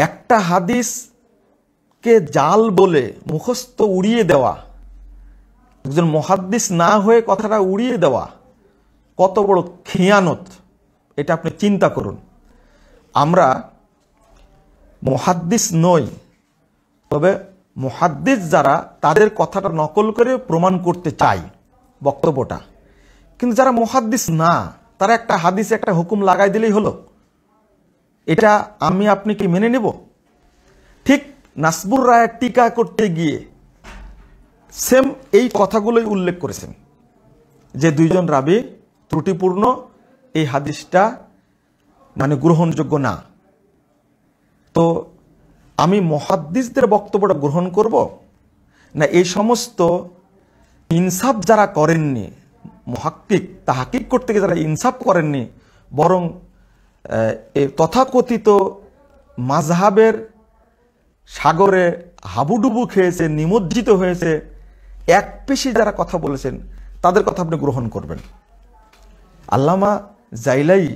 একটা হাদিসকে জাল বলে মুখস্থ উড়িয়ে দেওয়া, একজন মুহাদ্দিস না হয়ে কথাটা উড়িয়ে দেওয়া কত বড় খিয়ানত, এটা আপনি চিন্তা করুন। আমরা মুহাদ্দিস নই, তবে মুহাদ্দিস যারা তাদের কথাটা নকল করে প্রমাণ করতে চাই বক্তব্যটা, কিন্তু যারা মুহাদ্দিস না তারা একটা হাদিসে একটা হুকুম লাগাই দিলেই হলো, এটা আমি আপনি কি মেনে নেব? ঠিক নাসবুর রায়ের টিকা করতে গিয়ে সেম এই কথাগুলোই উল্লেখ করেছেন যে দুইজন রাবী ত্রুটিপূর্ণ, এই হাদিসটা মানে গ্রহণযোগ্য না। তো আমি মুহাদ্দিসদের বক্তব্যটা গ্রহণ করব না এই সমস্ত ইনসাফ যারা করেননি, মুহাক্কিক তাহকিক করতে গিয়ে যারা ইনসাফ করেননি, বরং তথাকথিত মাযহাবের সাগরে হাবুডুবু খেয়েছে, নিমজ্জিত হয়েছে, এক পেশি যারা কথা বলেছেন তাদের কথা আপনি গ্রহণ করবেন। আল্লামা জাইলাই,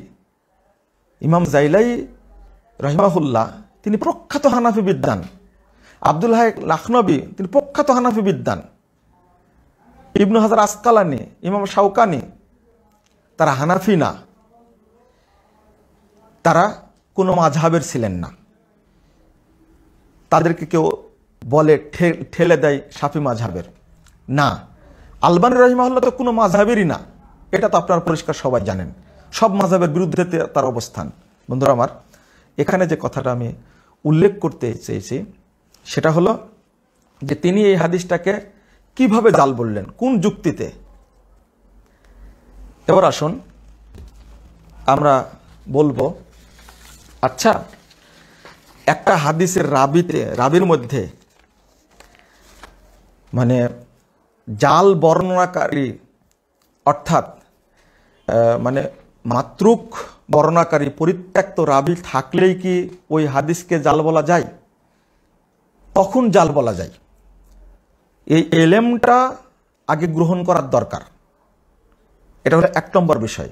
ইমাম জাইলাই রহিমাহুল্লাহ তিনি প্রখ্যাত হানাফি বিদ্বান। আব্দুল হাই লাখনবী তিনি প্রখ্যাত হানাফি বিদ্বান। ইবনু হাজার আসকালানি, ইমাম শাওকানি, তারা হানাফি না, তারা কোনো মাযহাবের ছিলেন না। তাদেরকে কেউ বলে ঠেলে দেয় শাফি মাযহাবের না। আলবানী রহিমাহুল্লাহ তো কোনো মাযহাবেরই না, এটা তো আপনারা পরিষ্কার সবাই জানেন। সব মাযহাবের বিরুদ্ধে তার অবস্থান। বন্ধুরা আমার, এখানে যে কথাটা আমি উল্লেখ করতে চেয়েছি সেটা হলো যে তিনি এই হাদিসটাকে কিভাবে জাল বললেন, কোন যুক্তিতে। এবার আসুন আমরা বলবো, আচ্ছা একটা হাদিসের রাবির মধ্যে মানে জাল বর্ণনাকারী, অর্থাৎ মানে মাতরুক বর্ণনাকারী, পরিত্যক্ত রাবি থাকলেই কি ওই হাদিসকে জাল বলা যায়? তখন জাল বলা যায়। এই এলেমটা আগে গ্রহণ করার দরকার, এটা হলো এক নম্বর বিষয়।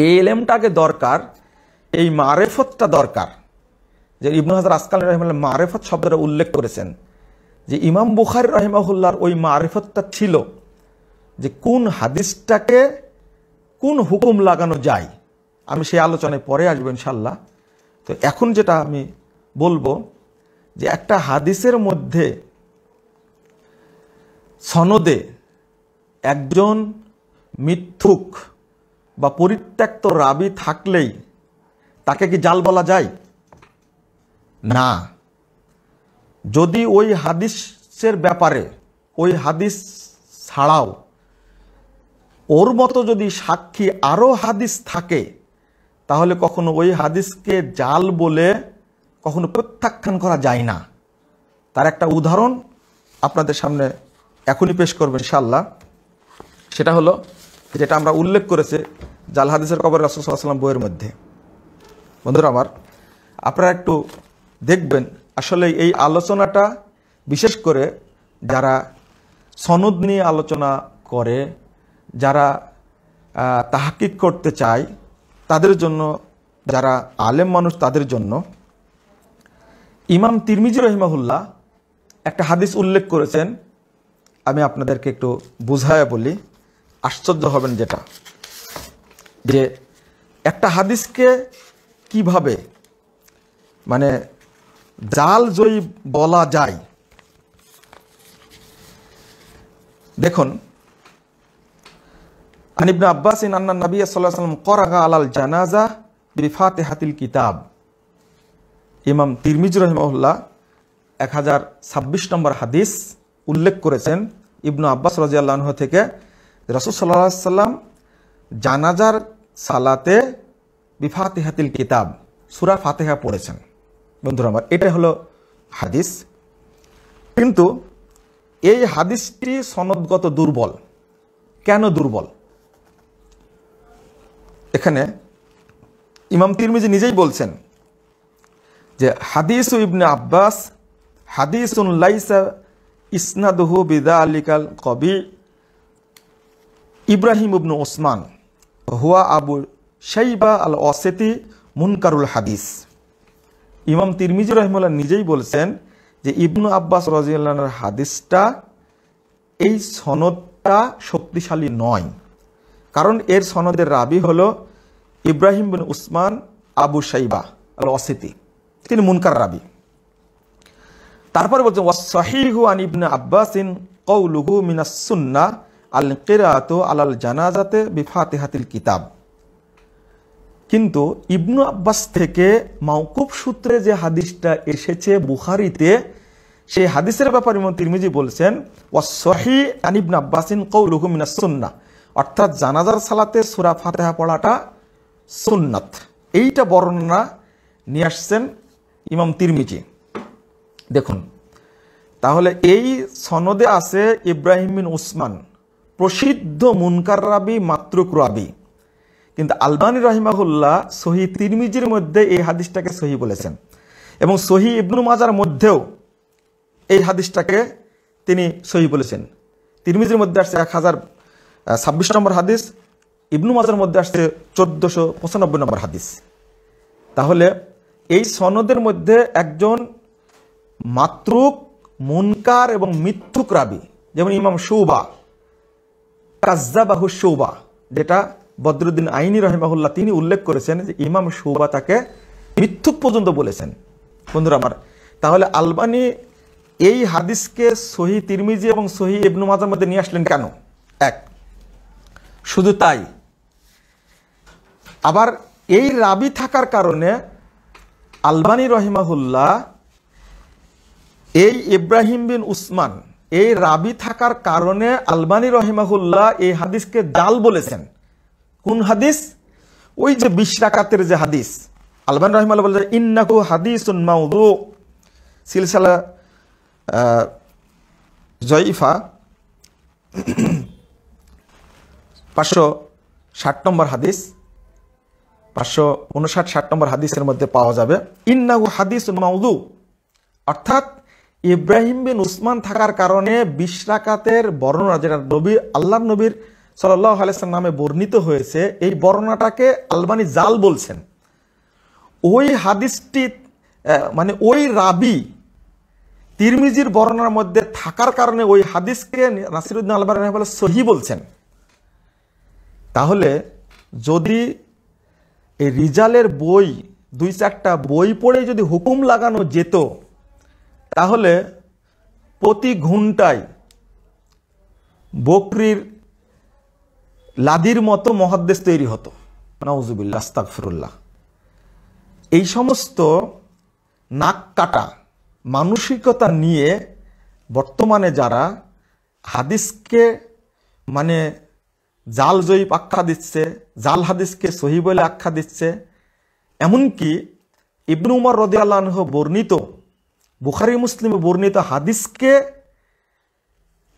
এই এলেমটা আগে দরকার, এই মারেফতটা দরকার। যে ইবনু হাজার আসকালানী রাহিমাহুল্লাহ মারেফত শব্দটা উল্লেখ করেছেন, যে ইমাম বুখারী রাহিমাহুল্লাহর ওই মারেফতটা ছিল যে কোন হাদিসটাকে কোন হুকুম লাগানো যায়। আমি সেই আলোচনায় পরে আসবো ইনশাল্লাহ। তো এখন যেটা আমি বলবো যে একটা হাদিসের মধ্যে সনদে একজন মিথ্যুক বা পরিত্যক্ত রাবি থাকলেই তাকে কি জাল বলা যায়? না। যদি ওই হাদিসের ব্যাপারে, ওই হাদিস ছাড়াও ওর মতো যদি সাক্ষী আরও হাদিস থাকে, তাহলে কখনো ওই হাদিসকে জাল বলে কখনো প্রত্যাখ্যান করা যায় না। তার একটা উদাহরণ আপনাদের সামনে এখনই পেশ করবো ইনশাআল্লাহ। সেটা হলো যেটা আমরা উল্লেখ করেছে জাল হাদিসের কবর রাসূল সাল্লাল্লাহু আলাইহি ওয়াসাল্লাম বইয়ের মধ্যে। বন্ধুরা আমার, আপনারা একটু দেখবেন আসলে এই আলোচনাটা বিশেষ করে যারা সনদ নিয়ে আলোচনা করে, যারা তাহকিক করতে চায় তাদের জন্য, যারা আলেম মানুষ তাদের জন্য। ইমাম তিরমিজি রহিমাহুল্লাহ একটা হাদিস উল্লেখ করেছেন, আমি আপনাদেরকে একটু বুঝায় বলি, আশ্চর্য হবেন। যেটা যে একটা হাদিসকে কিভাবে মানে জাল জয়ী বলা যায়। দেখুন, আন ইবনে আব্বাস আন্না নবী সাল্লাল্লাহু আলাইহি ওয়াসাল্লাম ক্বারা আলাল জানাজা বিফাতিহাতিল কিতাব। ইমাম তিরমিজি রাহিমাহুল্লাহ 1026 নম্বর হাদিস উল্লেখ করেছেন ইবনে আব্বাস রাদিয়াল্লাহু আনহু থেকে, রাসূল সাল্লাল্লাহু আলাইহি ওয়াসাল্লাম জানাজার সালাতে বিফাতিহাতিল কিতাব, সূরা ফাতিহা পড়েছেন। বন্ধুরা আমার, এটা হলো হাদিস, কিন্তু এই হাদিসটি সনদগত দুর্বল। কেন দুর্বল? এখানে ইমাম তিরমিজি নিজেই বলছেন যে হাদিসু ইবনে আব্বাস হাদিসুন লাইসা ইসনাদুহু বিযালিকাল কবি ইব্রাহিম ইবনে ওসমান হুয়া আবু শাইবা আল ওয়াসিতি মুনকারুল হাদিস। ইমাম তিরমিজি রাহিমাহুল্লাহ নিজেই বলছেন যে ইবনু আব্বাস রাদিয়াল্লাহু আনহুর হাদিসটা এই সনদটা শক্তিশালী নয়, কারণ এর সনদের রাবি হলো ইব্রাহিম বিন উসমান আবু শাইবা আল ওয়াসিতি, তিনি মুনকার রাবি। তারপরে বলছেন ওয়াসসাহিহু আন ইবনে আব্বাসিন কওলুহু মিনাস সুন্নাহ আল কিরাআতু আলাল জানাজাতে বিফাতিহাতিল কিতাব। কিন্তু ইবনু আব্বাস থেকে মাওকুফ সূত্রে যে হাদিসটা এসেছে বুখারীতে, সেই হাদিসের ব্যাপারে ইমাম তিরমিজি বলছেন ওয়াসসাহিহ আন ইবনে আব্বাসিন কওলুহু মিনাস সুন্নাহ, অর্থাৎ জানাজার সালাতে সূরা ফাতিহা পড়াটা সুন্নাত। এইটা বর্ণনা নিয়ে আসছেন ইমাম তিরমিজি। দেখুন, তাহলে এই সনদে আছে ইব্রাহিম বিন উসমান, প্রসিদ্ধ মুনকার রাবি, মাতরুক রাবি। কিন্তু আলবানী রাহিমাহুল্লাহ সহি তিরমিজির মধ্যে এই হাদিসটাকে সহি বলেছেন, এবং সহি ইবনু মাজার মধ্যেও এই হাদিসটাকে তিনি সহি বলেছেন। তিরমিজির মধ্যে আসছে 1026 নম্বর হাদিস, ইবনু মাজার মধ্যে আসছে 1495 নম্বর হাদিস। তাহলে এই সনদের মধ্যে একজন মাতরুক, মুনকার এবং মিথ্যুক রাবি, যেমন ইমাম শুবা, কাজ্জাবাহু শুবা, যেটা বদরুদ্দিন আইনি রাহিমাহুল্লাহ তিনি উল্লেখ করেছেন যে ইমাম শুবা তাকে মিথ্যুক পর্যন্ত বলেছেন। বন্ধুরা আমার, তাহলে আলবানী এই হাদিসকে সহি তিরমিজি এবং সহি ইবনু মাজার মধ্যে নিয়ে আসলেন কেন? এক, শুধু তাই, আবার এই রাবি থাকার কারণে আলবানী রহিমাহুল্লাহ এই ইব্রাহিম বিন উসমান, এই রাবি থাকার কারণে আলবানী রহিমাহুল্লাহ এই হাদিসকে জাল বলেছেন। কোন হাদিস? ওই যে 20 রাকাতের যে হাদিস। আলবানী রহিমাহুল্লাহ বলেছেন ইন্নাহু হাদিসুন মাউদু, সিলসিলা জয়ীফা 560 নম্বর হাদিস, 559-60 নম্বর হাদিসের মধ্যে পাওয়া যাবে ইন্নাহু হাদিসুন মাউদু, অর্থাৎ ইব্রাহিম বিন উসমান থাকার কারণে 20 রাকাতের বর্ণনা, যেটা নবী আল্লাহর নবীর সাল্লাল্লাহু আলাইহি ওয়াসাল্লাম নামে বর্ণিত হয়েছে, এই বর্ণনাটাকে আলবানী জাল বলছেন। ওই হাদিসটি মানে ওই রাবি তিরমিজির বর্ণনার মধ্যে থাকার কারণে ওই হাদিসকে নাসিরুদ্দিন আলবানী রাহিমাহুল্লাহ সহি বলছেন। তাহলে যদি এই রিজালের বই 2-4টা বই পড়ে যদি হুকুম লাগানো যেত, তাহলে প্রতি ঘন্টায় বকরির লাদির মতো মুহাদ্দিস তৈরি হতো। নাউজুবিল্লাহ, আস্তাগফিরুল্লাহ। এই সমস্ত নাক কাটা মানসিকতা নিয়ে বর্তমানে যারা হাদিসকে মানে জাল জয়ীব আখ্যা দিচ্ছে, জাল হাদিসকে সহি বলে আখ্যা দিচ্ছে, এমনকি ইবনু উমর রাদিয়াল্লাহু আনহু বর্ণিত, বুখারী মুসলিমে বর্ণিত হাদিসকে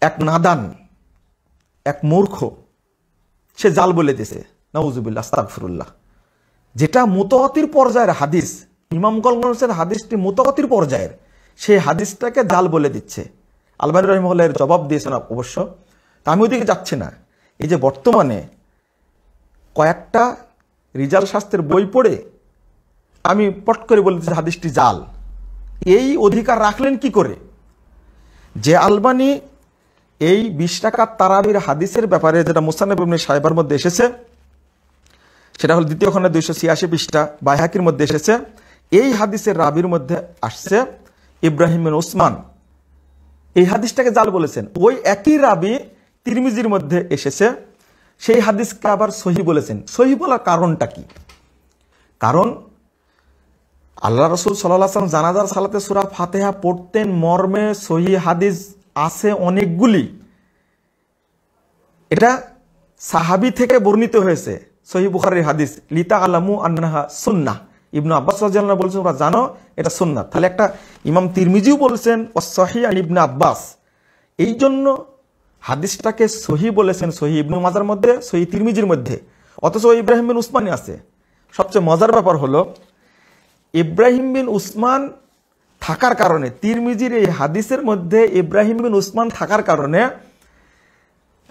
এক নাদান, এক মূর্খ সে জাল বলে দিয়েছে। নাউজুবিল্লাহ, আস্তাগফিরুল্লাহ। যেটা মুতাওয়াতির পর্যায়ের হাদিস, ইমামগণ বলেছেন হাদিসটি মুতাওয়াতির পর্যায়ের, সেই হাদিসটাকে জাল বলে দিচ্ছে। আলবানী রাহিমাহুল্লাহ এর জবাব দিয়েছেন অবশ্য। তা আমি ওইদিকে যাচ্ছি না। এই যে বর্তমানে কয়েকটা রিজাল শাস্ত্রের বই পড়ে আমি পট করে বলে দিচ্ছি হাদিসটি জাল, এই অধিকার রাখলেন কি করে? যে আলবানী এই 20 রাকাত তারাবির হাদিসের ব্যাপারে, যেটা মুসান্নাফ ইবনে শাইবার মধ্যে এসেছে, সেটা হল 2য় খণ্ডে 286 পৃষ্ঠা, বাইহাকির মধ্যে এসেছে, এই হাদিসের রাবির মধ্যে আসছে ইব্রাহিম বিন উসমান, এই হাদিসটাকে জাল বলেছেন। ওই একই রাবি তিরমিজির মধ্যে এসেছে, সেই হাদিসকে আবার সহি বলেছেন। সহি বলার কারণটা কি? কারণ আল্লাহ রাসূল সাল্লাল্লাহু আলাইহি ওয়াসাল্লাম জানাজার সালাতে সূরা ফাতিহা পড়তেন মর্মে সহি হাদিস আছে অনেকগুলি। এটা সাহাবী থেকে বর্ণিত হয়েছে, সহি বুখারীর হাদিস, লিতা আলামু আন্নাহা সুন্নাহ। ইবনু আব্বাস রাদিয়াল্লাহু আনহু বলছেন তোমরা জানো এটা সুন্নাত। তাহলে একটা ইমাম তিরমিজিও বলছেন ওয়াসসাহিহ আন ইবনে আব্বাস, এই জন্য হাদিসটাকে সহি বলেছেন সহি ইবনু মাজার মধ্যে, সহি তিরমিজির মধ্যে, অথচ ইব্রাহিম বিন উসমানই আছে। সবচেয়ে মজার ব্যাপার হলো ইব্রাহিম বিন উসমান থাকার কারণে, তিরমিজির এই হাদিসের মধ্যে ইব্রাহিম বিন উসমান থাকার কারণে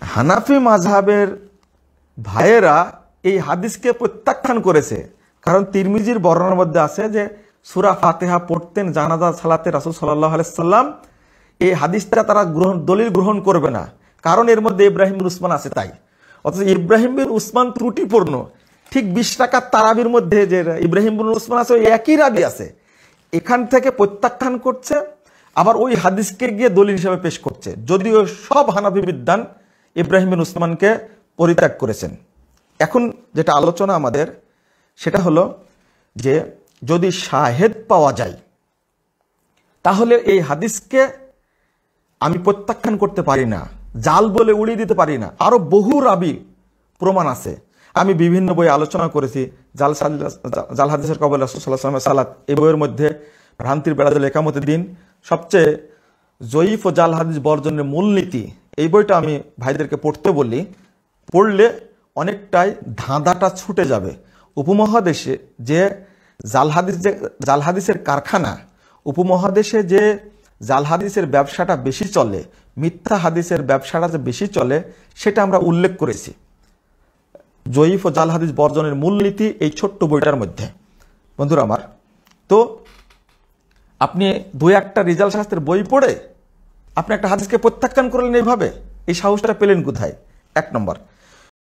হানাফি মাযহাবের ভাইয়েরা এই হাদিসকে প্রত্যাখ্যান করেছে। কারণ তিরমিজির বর্ণনার মধ্যে আছে যে সূরা ফাতিহা পড়তেন জানাজা সালাতে রাসূল সাল্লাল্লাহু আলাইহি সাল্লাম, এই হাদিসটা তারা দলিল গ্রহণ করবে না, কারণ এর মধ্যে ইব্রাহিম বিন উসমান আছে তাই। অথচ ইব্রাহিম বিন উসমান ত্রুটিপূর্ণ, ঠিক 20 রাকাত তারাবির মধ্যে যে ইব্রাহিম বিন উসমান আছে ওই একই রাবি আছে, এখান থেকে প্রত্যাখ্যান করছে, আবার ওই হাদিসকে গিয়ে দলিল হিসেবে পেশ করছে, যদিও সব হানাফি বিদ্বান ইব্রাহিম বিন উসমানকে পরিত্যাগ করেছেন। এখন যেটা আলোচনা আমাদের সেটা হলো যে যদি শাহেদ পাওয়া যায় তাহলে এই হাদিসকে আমি প্রত্যাখ্যান করতে পারি না, জাল বলে উড়িয়ে দিতে পারি না। আরো বহু রাবি প্রমাণ আছে, আমি বিভিন্ন বই আলোচনা করেছি। জাল হাদিসের কবলে রাসূল সাল্লাল্লাহু আলাইহি ওয়াসাল্লাম সালাত, এই বইয়ের মধ্যে ভ্রান্তির বেড়াজাল একামতের দিন, সবচেয়ে জয়ীফ ও জাল হাদিস বর্জনের মূলনীতি, এই বইটা আমি ভাইদেরকে পড়তে বলি, পড়লে অনেকটাই ধাঁধাটা ছুটে যাবে। উপমহাদেশে যে জাল হাদিসের কারখানা, উপমহাদেশে যে জাল হাদিসের ব্যবসাটা বেশি চলে, মিথ্যা হাদিসের ব্যবসাটা যে বেশি চলে, সেটা আমরা উল্লেখ করেছি জয়ীফ ও জাল হাদিস বর্জনের মূলনীতি এই ছোট্ট বইটার মধ্যে। বন্ধুরা আমার, তো আপনি 2-1টা রিজাল শাস্ত্রের বই পড়ে আপনি একটা হাদিসকে প্রত্যাখ্যান করলেন এইভাবে, এই সাহসটা পেলেন কোথায়? 1 নম্বর।